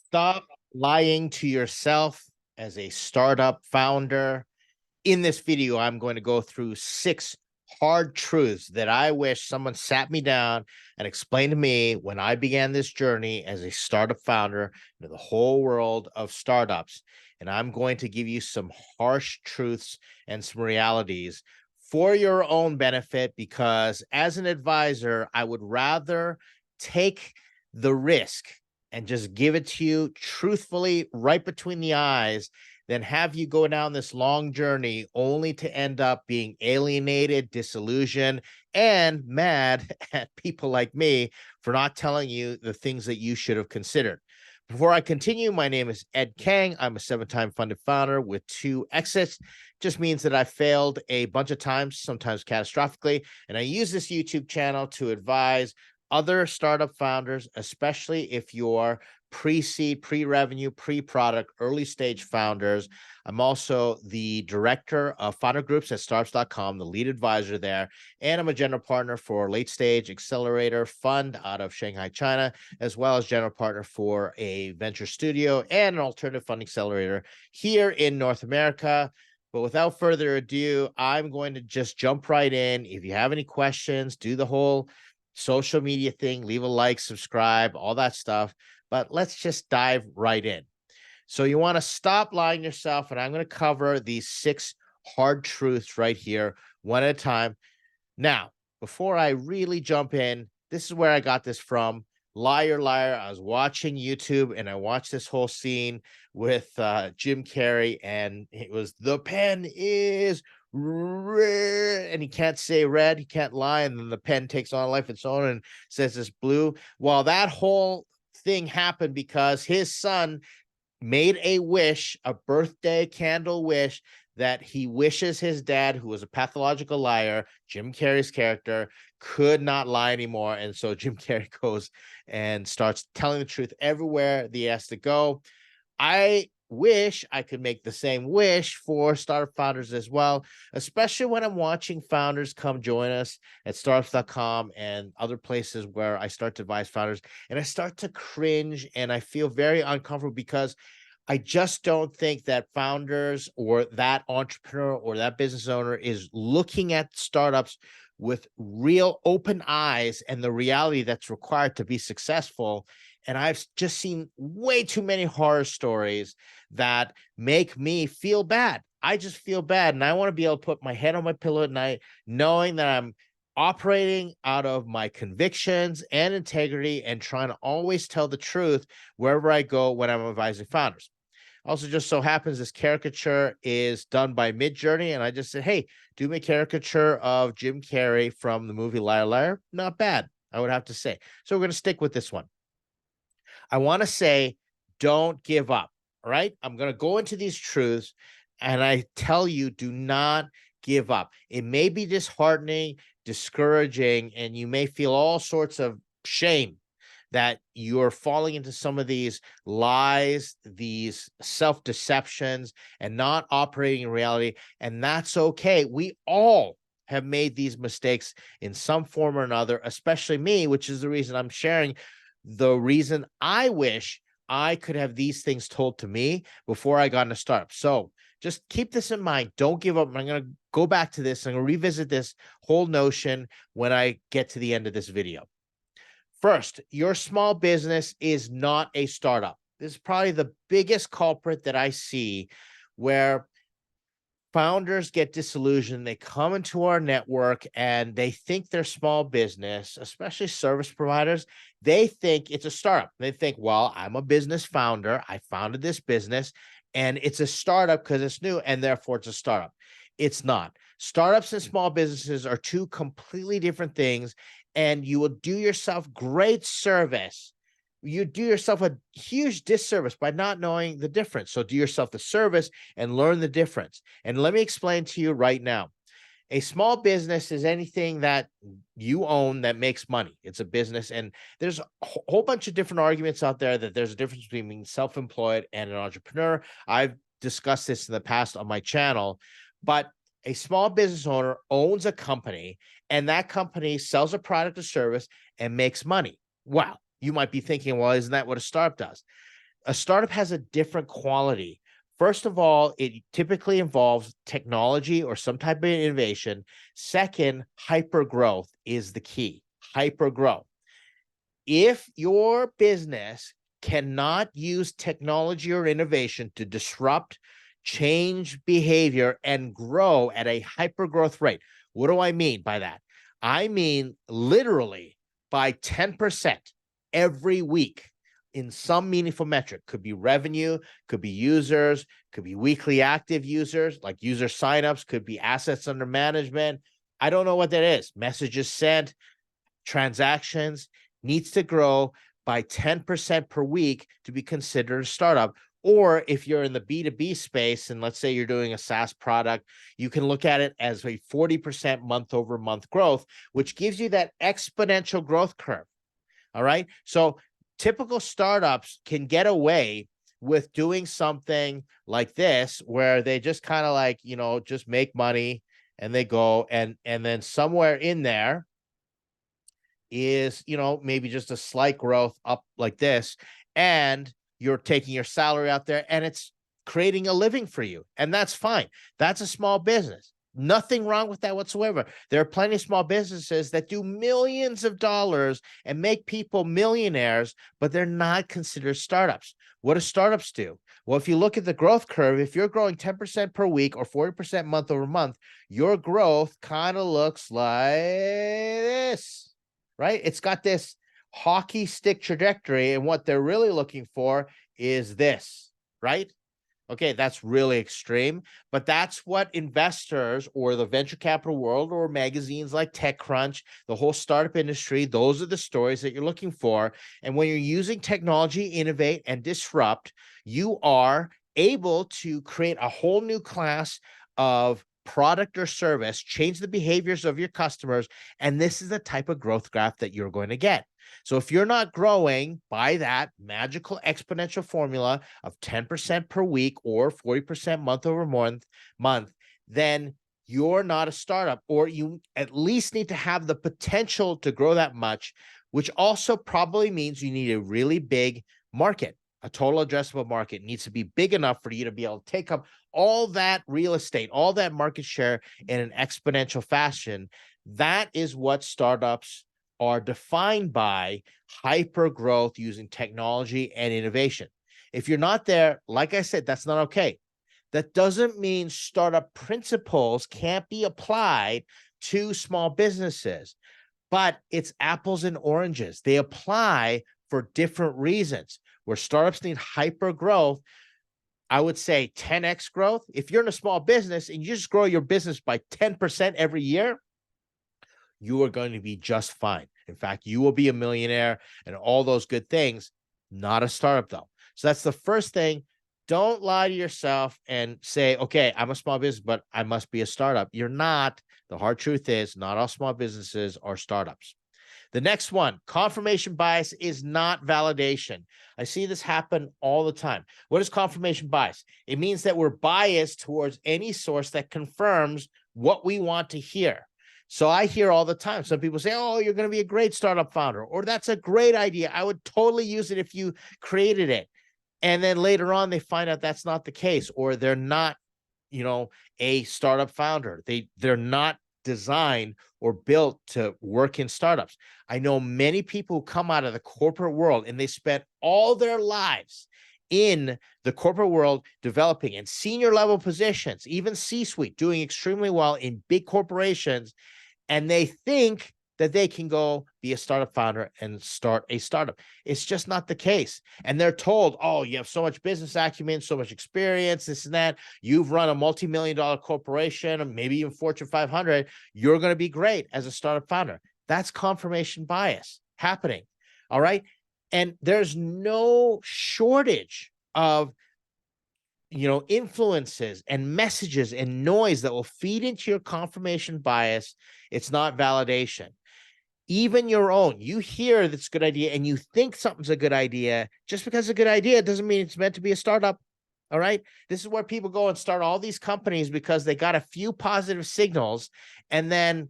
Stop lying to yourself as a startup founder. In this video, I'm going to go through 6 hard truths that I wish someone sat me down and explained to me when I began this journey as a startup founder into the whole world of startups. And I'm going to give you some harsh truths and some realities for your own benefit, because as an advisor, I would rather take the risk and just give it to you truthfully right between the eyes than have you go down this long journey only to end up being alienated, disillusioned, and mad at people like me for not telling you the things that you should have considered. Before I continue, my name is Ed Kang. I'm a 7-time funded founder with 2 exits. Just means that I failed a bunch of times, sometimes catastrophically, and I use this YouTube channel to advise other startup founders, especially if you're pre-seed, pre-revenue, pre-product, early stage founders. I'm also the director of founder groups at startups.com, the lead advisor there, and I'm a general partner for late stage accelerator fund out of Shanghai, China, as well as general partner for a venture studio and an alternative fund accelerator here in North America. But without further ado, I'm going to just jump right in. If you have any questions, do the whole social media thing, leave a like, subscribe, all that stuff. But let's just dive right in. So you want to stop lying to yourself, and I'm going to cover these 6 hard truths right here, one at a time. Now, before I really jump in, this is where I got this from. Liar, liar. I was watching YouTube and I watched this whole scene with Jim Carrey, and it was the pen is red, and he can't say red, he can't lie, and then the pen takes on life of its own and says it's blue. Well, that whole thing happened because his son made a wish, a birthday candle wish, that he wishes his dad, who was a pathological liar, Jim Carrey's character, could not lie anymore. And so Jim Carrey goes and starts telling the truth everywhere that he has to go. I wish I could make the same wish for startup founders as well, especially when I'm watching founders come join us at startups.com and other places where I start to advise founders, and I start to cringe and I feel very uncomfortable because I just don't think that founders or that entrepreneur or that business owner is looking at startups with real open eyes and the reality that's required to be successful. And I've just seen way too many horror stories that make me feel bad. I just feel bad. And I want to be able to put my head on my pillow at night, knowing that I'm operating out of my convictions and integrity and trying to always tell the truth wherever I go when I'm advising founders. Also, just so happens this caricature is done by Midjourney, and I just said, hey, do me a caricature of Jim Carrey from the movie Liar Liar. Not bad, I would have to say. So we're going to stick with this one. I want to say, don't give up. All right. I'm going to go into these truths, and I tell you, do not give up. It may be disheartening, discouraging, and you may feel all sorts of shame that you're falling into some of these lies, these self-deceptions, and not operating in reality. And that's okay. We all have made these mistakes in some form or another, especially me, which is the reason I'm sharing the reason I wish I could have these things told to me before I got into startup. So just keep this in mind. Don't give up. I'm going to go back to this. I'm going to revisit this whole notion when I get to the end of this video. First, your small business is not a startup. This is probably the biggest culprit that I see, where founders get disillusioned. They come into our network and they think their small business, especially service providers, they think it's a startup. They think, well, I'm a business founder. I founded this business and it's a startup because it's new and therefore it's a startup. It's not. Startups and small businesses are 2 completely different things, and you will do yourself great service. You do yourself a huge disservice by not knowing the difference. So do yourself the service and learn the difference. And let me explain to you right now. A small business is anything that you own that makes money. It's a business. And there's a whole bunch of different arguments out there that there's a difference between being self-employed and an entrepreneur. I've discussed this in the past on my channel, but a small business owner owns a company, and that company sells a product or service and makes money. Wow. You might be thinking, well, isn't that what a startup does? a startup has a different quality. First of all, it typically involves technology or some type of innovation. Second, hyper growth is the key. Hyper growth. If your business cannot use technology or innovation to disrupt, change behavior, and grow at a hyper growth rate, what do I mean by that? I mean literally by 10% every week in some meaningful metric. Could be revenue, could be users, could be weekly active users, like user signups, could be assets under management. I don't know what that is. Messages sent, transactions, needs to grow by 10% per week to be considered a startup. Or if you're in the B2B space, and let's say you're doing a SaaS product, you can look at it as a 40% month over month growth, which gives you that exponential growth curve. All right. So typical startups can get away with doing something like this, where they just kind of like, just make money and they go, and then somewhere in there is, maybe just a slight growth up like this, and you're taking your salary out there and it's creating a living for you. And that's fine. That's a small business. Nothing wrong with that whatsoever. There are plenty of small businesses that do millions of dollars and make people millionaires, but they're not considered startups. What do startups do? Well, if you look at the growth curve, if you're growing 10% per week or 40% month over month, your growth kind of looks like this, right? It's got this hockey stick trajectory, and what they're really looking for is this, right? Okay, that's really extreme, but that's what investors or the venture capital world or magazines like TechCrunch, the whole startup industry, those are the stories that you're looking for. And when you're using technology, innovate, and disrupt, you are able to create a whole new class of product or service, change the behaviors of your customers, and this is the type of growth graph that you're going to get. So if you're not growing by that magical exponential formula of 10% per week or 40% month over month, then you're not a startup, or you at least need to have the potential to grow that much, which also probably means you need a really big market. A total addressable market needs to be big enough for you to be able to take up all that real estate, all that market share in an exponential fashion. That is what startups are defined by: hyper growth using technology and innovation. If you're not there, like I said, that's not okay. That doesn't mean startup principles can't be applied to small businesses, but it's apples and oranges. They apply for different reasons. Where startups need hyper growth, I would say 10x growth. If you're in a small business and you just grow your business by 10% every year, you are going to be just fine. In fact, you will be a millionaire and all those good things. Not a startup, though. So that's the first thing. Don't lie to yourself and say, okay, I'm a small business, but I must be a startup. You're not. The hard truth is not all small businesses are startups. The next one, confirmation bias is not validation. I see this happen all the time. What is confirmation bias? It means that we're biased towards any source that confirms what we want to hear. So I hear all the time, some people say, oh, you're going to be a great startup founder, or that's a great idea. I would totally use it if you created it. And then later on, they find out that's not the case, or they're not, a startup founder. They're not designed or built to work in startups. I know many people who come out of the corporate world and they spent all their lives in the corporate world developing in senior level positions, even C-suite, doing extremely well in big corporations, and they think that they can go be a startup founder and start a startup. It's just not the case. And they're told, oh, you have so much business acumen, so much experience, this and that. You've run a multi-million-dollar corporation, or maybe even Fortune 500. You're going to be great as a startup founder. That's confirmation bias happening. All right. And there's no shortage of influences and messages and noise that will feed into your confirmation bias. It's not validation. Even your own, you hear that's a good idea and you think something's a good idea. Just because it's a good idea doesn't mean it's meant to be a startup. All right. This is where people go and start all these companies because they got a few positive signals, and then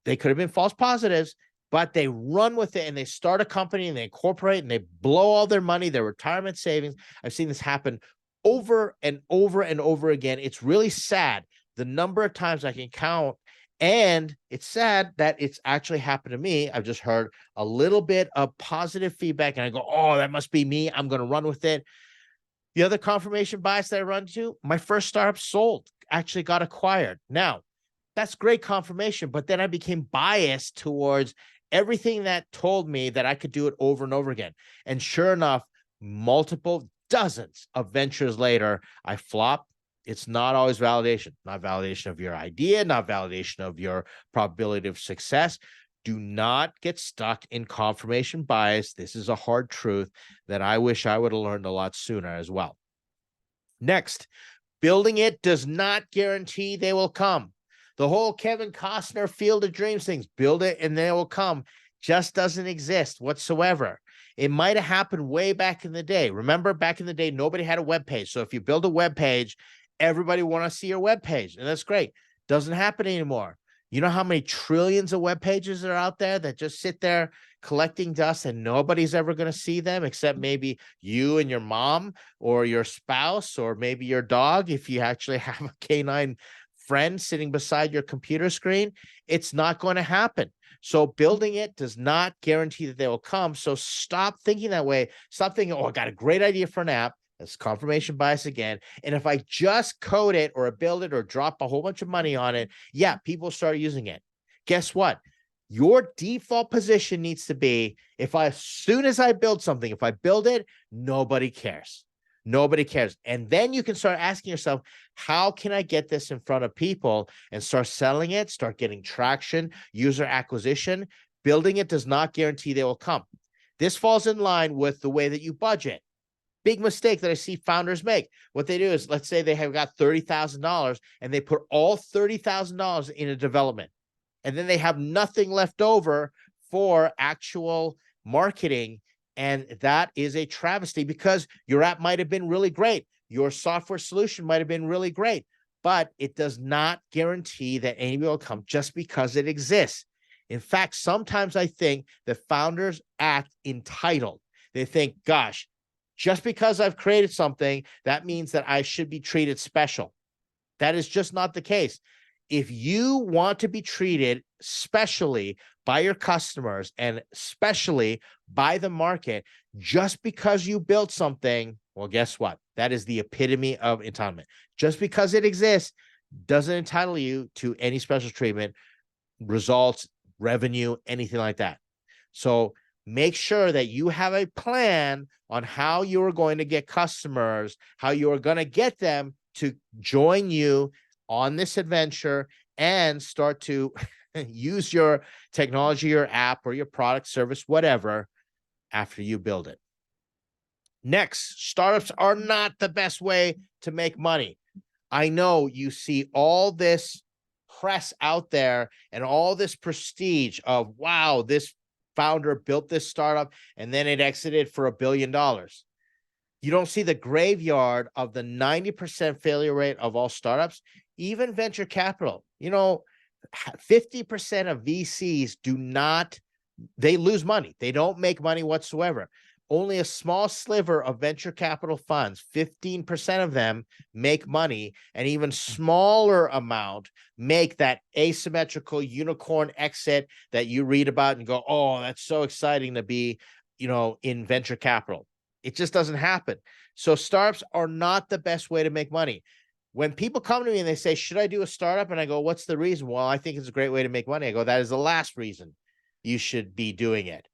they could have been false positives. but they run with it and they start a company and they incorporate and they blow all their money, their retirement savings. I've seen this happen over and over and over again. It's really sad the number of times I can count. And it's sad that it's actually happened to me. I've just heard a little bit of positive feedback and I go, oh, that must be me. I'm going to run with it. The other confirmation bias that I run to, my first startup sold, actually got acquired. Now, that's great confirmation, but then I became biased towards everything that told me that I could do it over and over again. And sure enough, multiple dozens of ventures later, I flopped. It's not always validation, not validation of your idea, not validation of your probability of success. Do not get stuck in confirmation bias. This is a hard truth that I wish I would have learned a lot sooner as well. Next, building it does not guarantee they will come. The whole Kevin Costner Field of Dreams things, build it and they will come, just doesn't exist whatsoever. It might have happened way back in the day. Remember, back in the day, nobody had a web page. So if you build a web page, everybody want to see your web page, and that's great. Doesn't happen anymore. You know how many trillions of web pages are out there that just sit there collecting dust and nobody's ever going to see them except maybe you and your mom or your spouse or maybe your dog if you actually have a canine friend sitting beside your computer screen. It's not going to happen. So building it does not guarantee that they will come. So stop thinking that way. Stop thinking, oh, I got a great idea for an app. That's confirmation bias again. And if I just code it or build it or drop a whole bunch of money on it, yeah, people start using it. Guess what? Your default position needs to be, as soon as I build something, if I build it, nobody cares. Nobody cares. And then you can start asking yourself, how can I get this in front of people and start selling it, start getting traction, user acquisition? Building it does not guarantee they will come. This falls in line with the way that you budget. Big mistake that I see founders make. What they do is, let's say they have got $30,000 and they put all $30,000 in a development. And then they have nothing left over for actual marketing. And that is a travesty because your app might have been really great. Your software solution might have been really great, but it does not guarantee that anybody will come just because it exists. In fact, sometimes I think that founders act entitled. They think, gosh, just because I've created something, that means that I should be treated special. That is just not the case. If you want to be treated specially by your customers and especially by the market, just because you built something, well, guess what? That is the epitome of entitlement. Just because it exists doesn't entitle you to any special treatment, results, revenue, anything like that. So make sure that you have a plan on how you are going to get customers, how you are going to get them to join you on this adventure and start to use your technology, your app, or your product, service, whatever, after you build it. Next, startups are not the best way to make money. I know you see all this press out there and all this prestige of, wow, this founder built this startup and then it exited for $1 billion. You don't see the graveyard of the 90% failure rate of all startups, even venture capital. 50% of VCs they lose money. They don't make money whatsoever. Only a small sliver of venture capital funds, 15% of them make money, and even smaller amount make that asymmetrical unicorn exit that you read about and go, oh, that's so exciting to be, in venture capital. It just doesn't happen. So startups are not the best way to make money. When people come to me and they say, should I do a startup? And I go, what's the reason? Well, I think it's a great way to make money. I go, that is the last reason you should be doing it.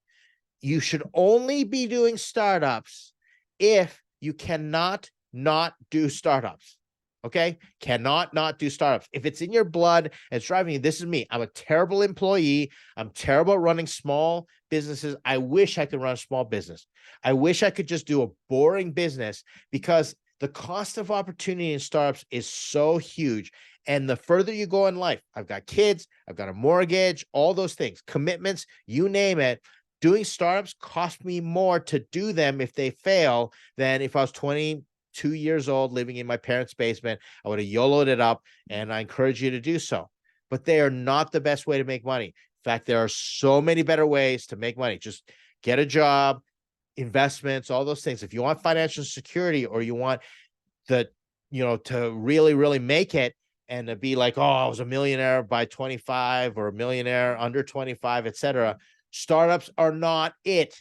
You should only be doing startups if you cannot not do startups. Okay? Cannot not do startups. If it's in your blood and it's driving you, this is me. I'm a terrible employee. I'm terrible at running small businesses. I wish I could run a small business. I wish I could just do a boring business because the cost of opportunity in startups is so huge. And the further you go in life, I've got kids, I've got a mortgage, all those things, commitments, you name it. Doing startups cost me more to do them if they fail than if I was 22 years old living in my parents' basement. I would have YOLO'd it up, and I encourage you to do so. But they are not the best way to make money. fact, there are so many better ways to make money. Just get a job, investments, all those things. If you want financial security, or you want the, to really, really make it, and to be like, oh, I was a millionaire by 25 or a millionaire under 25, etc. Startups are not it.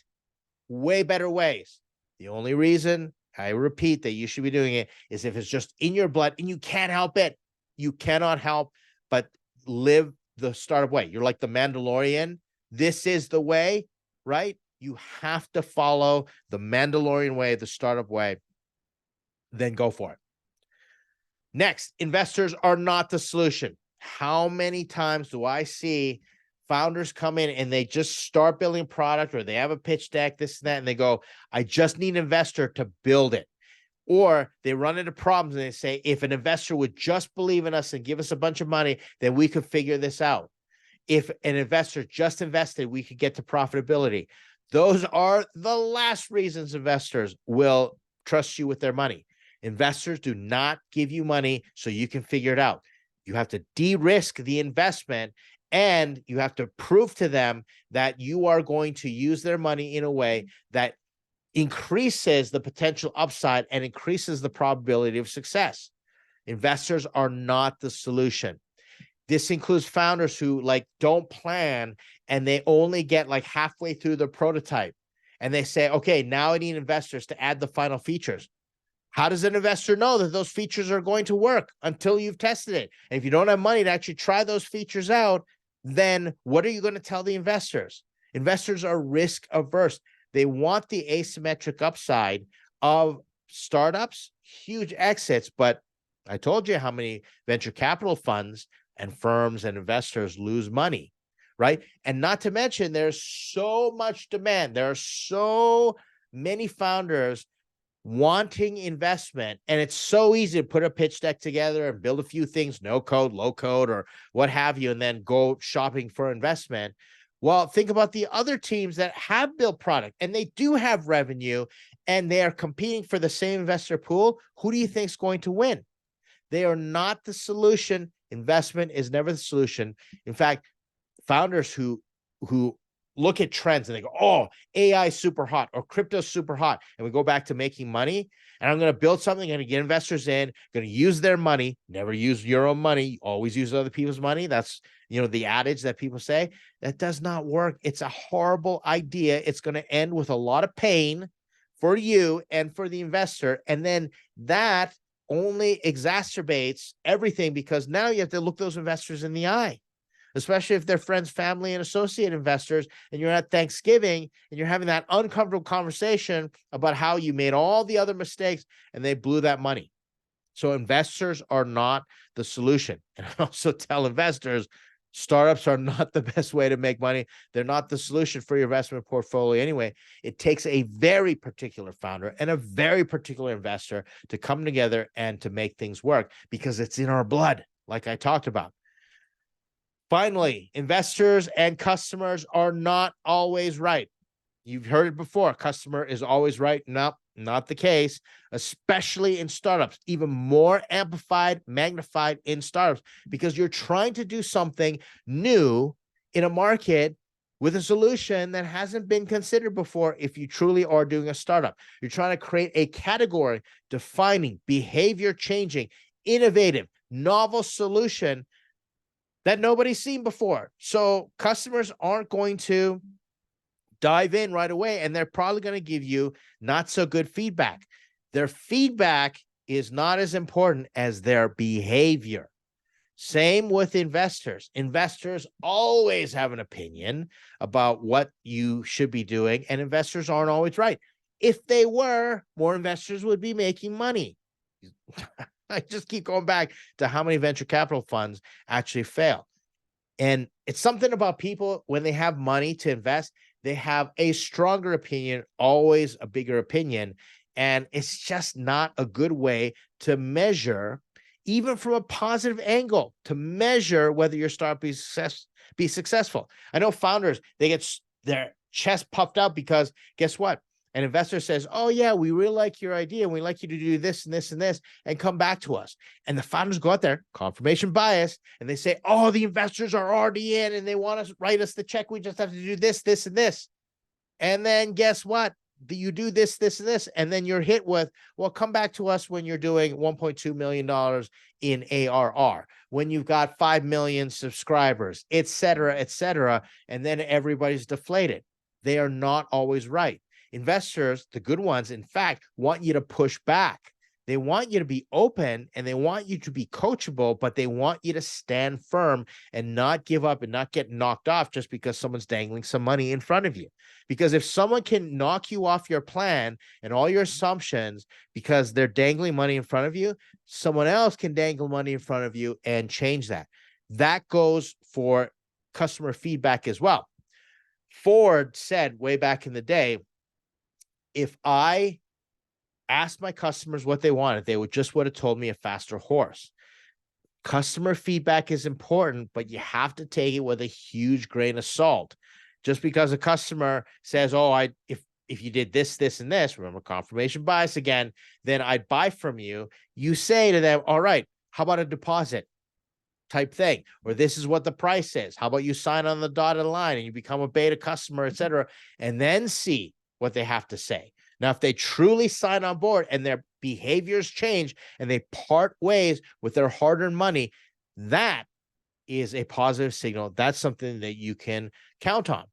Way better ways. The only reason, I repeat, that you should be doing it is if it's just in your blood and you can't help it. You cannot help but live the startup way. You're like the Mandalorian. This is the way, right? You have to follow the Mandalorian way, the startup way. Then go for it. Next, investors are not the solution. How many times do I see founders come in and they just start building a product, or they have a pitch deck, this and that, and they go, I just need an investor to build it. Or they run into problems and they say, if an investor would just believe in us and give us a bunch of money, then we could figure this out. If an investor just invested, we could get to profitability. Those are the last reasons investors will trust you with their money. Investors do not give you money so you can figure it out. You have to de-risk the investment, and you have to prove to them that you are going to use their money in a way that increases the potential upside and increases the probability of success. Investors are not the solution. This includes founders who don't plan, and they only get halfway through the prototype, and they say, okay, now I need investors to add the final features. How does an investor know that those features are going to work until you've tested it? And if you don't have money to actually try those features out, then what are you going to tell the investors? Investors are risk averse. They want the asymmetric upside of startups, huge exits. But I told you how many venture capital funds and firms and investors lose money, right? And not to mention, there's so much demand. There are so many founders wanting investment, and it's so easy to put a pitch deck together and build a few things, no code, low code, or what have you, and then go shopping for investment. Well, think about the other teams that have built product and they do have revenue, and they are competing for the same investor pool. Who do you think is going to win? They are not the solution. Investment is never the solution. In fact, founders who look at trends and they go, oh, AI is super hot, or crypto is super hot, and we go back to making money, and I'm going to build something, I'm going to get investors in, going to use their money. Never use your own money, always use other people's money. That's, the adage that people say. That does not work. It's a horrible idea. It's going to end with a lot of pain for you and for the investor, and then that only exacerbates everything, because now you have to look those investors in the eye, especially if they're friends, family, and associate investors, and you're at Thanksgiving and you're having that uncomfortable conversation about how you made all the other mistakes and they blew that money. So investors are not the solution. And I also tell investors, startups are not the best way to make money. They're not the solution for your investment portfolio anyway. It takes a very particular founder and a very particular investor to come together and to make things work, because it's in our blood, like I talked about. Finally, investors and customers are not always right. You've heard it before. Customer is always right. No, not the case, especially in startups, even more amplified, magnified in startups, because you're trying to do something new in a market with a solution that hasn't been considered before. If you truly are doing a startup, you're trying to create a category defining, behavior changing, innovative, novel solution that nobody's seen before. So customers aren't going to dive in right away, and they're probably going to give you not so good feedback. Their feedback is not as important as their behavior. Same with investors. Investors always have an opinion about what you should be doing, and investors aren't always right. If they were, more investors would be making money. I just keep going back to how many venture capital funds actually fail. And it's something about people, when they have money to invest, they have a stronger opinion, always a bigger opinion. And it's just not a good way to measure, even from a positive angle, to measure whether your startup be successful. I know founders, they get their chest puffed out because guess what? An investor says, oh yeah, we really like your idea and we like you to do this and this and this and come back to us. And the founders go out there, confirmation bias, and they say, oh, the investors are already in and they want to write us the check. We just have to do this, this, and this. And then guess what? You do this, this, and this, and then you're hit with, well, come back to us when you're doing $1.2 million in ARR, when you've got 5 million subscribers, et cetera, and then everybody's deflated. They are not always right. Investors, the good ones, in fact, want you to push back. They want you to be open and they want you to be coachable, but they want you to stand firm and not give up and not get knocked off just because someone's dangling some money in front of you. Because if someone can knock you off your plan and all your assumptions because they're dangling money in front of you, someone else can dangle money in front of you and change that. That goes for customer feedback as well. Ford said way back in the day, if I asked my customers what they wanted, they would have told me a faster horse. Customer feedback is important, but you have to take it with a huge grain of salt. Just because a customer says, oh, if you did this, this, and this, remember confirmation bias again, then I'd buy from you. You say to them, all right, how about a deposit type thing? Or this is what the price is. How about you sign on the dotted line and you become a beta customer, et cetera, and then see what they have to say. Now, if they truly sign on board and their behaviors change and they part ways with their hard-earned money, that is a positive signal. That's something that you can count on.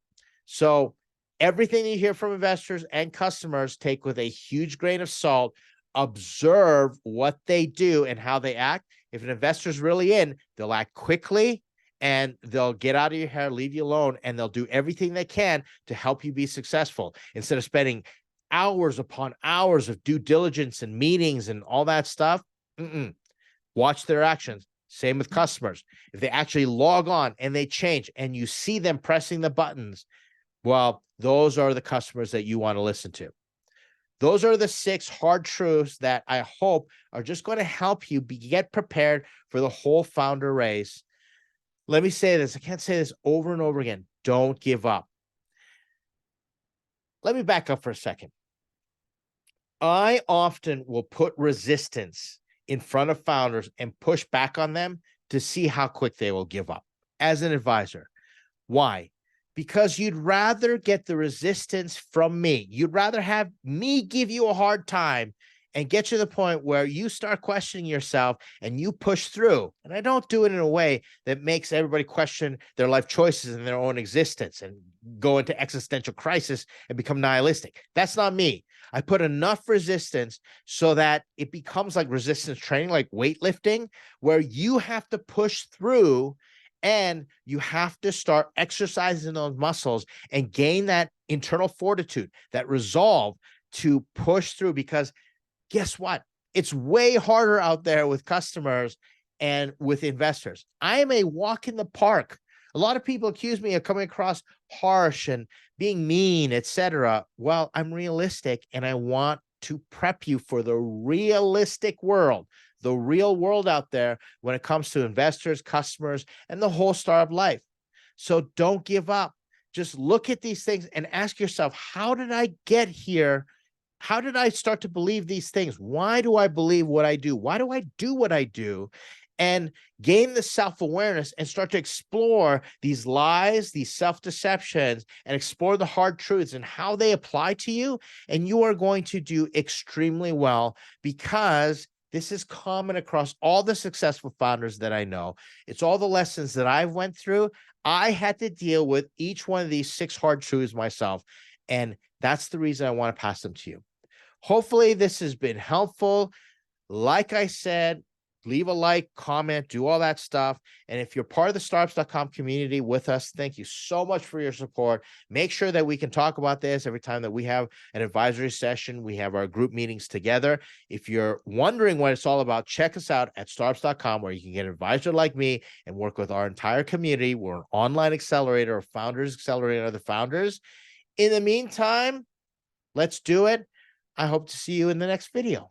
So everything you hear from investors and customers, take with a huge grain of salt. Observe what they do and how they act. If an investor's really in, they'll act quickly and they'll get out of your hair, leave you alone, and they'll do everything they can to help you be successful instead of spending hours upon hours of due diligence and meetings and all that stuff. Watch their actions. Same with customers. If they actually log on and they change and you see them pressing the buttons, well, those are the customers that you want to listen to. Those are the 6 hard truths that I hope are just going to help you get prepared for the whole founder race. Let me say this. I can't say this over and over again. Don't give up. Let me back up for a second. I often will put resistance in front of founders and push back on them to see how quick they will give up as an advisor. Why? Because you'd rather get the resistance from me. You'd rather have me give you a hard time and get you to the point where you start questioning yourself and you push through. And I don't do it in a way that makes everybody question their life choices and their own existence and go into existential crisis and become nihilistic. That's not me. I put enough resistance so that it becomes like resistance training, like weightlifting, where you have to push through and you have to start exercising those muscles and gain that internal fortitude, that resolve to push through. Because guess what? It's way harder out there with customers and with investors. I am a walk in the park. A lot of people accuse me of coming across harsh and being mean, etc. Well, I'm realistic and I want to prep you for the realistic world, the real world out there when it comes to investors, customers, and the whole startup life. So don't give up. Just look at these things and ask yourself, how did I get here? How did I start to believe these things? Why do I believe what I do? Why do I do what I do? And gain the self-awareness and start to explore these lies, these self-deceptions, and explore the hard truths and how they apply to you. And you are going to do extremely well, because this is common across all the successful founders that I know. It's all the lessons that I've went through. I had to deal with each one of these 6 hard truths myself. And that's the reason I want to pass them to you. Hopefully this has been helpful. Like I said, leave a like, comment, do all that stuff. And if you're part of the startups.com community with us, thank you so much for your support. Make sure that we can talk about this every time that we have an advisory session. We have our group meetings together. If you're wondering what it's all about, check us out at startups.com, where you can get an advisor like me and work with our entire community. We're an online accelerator, or founders accelerating other founders. In the meantime, let's do it. I hope to see you in the next video.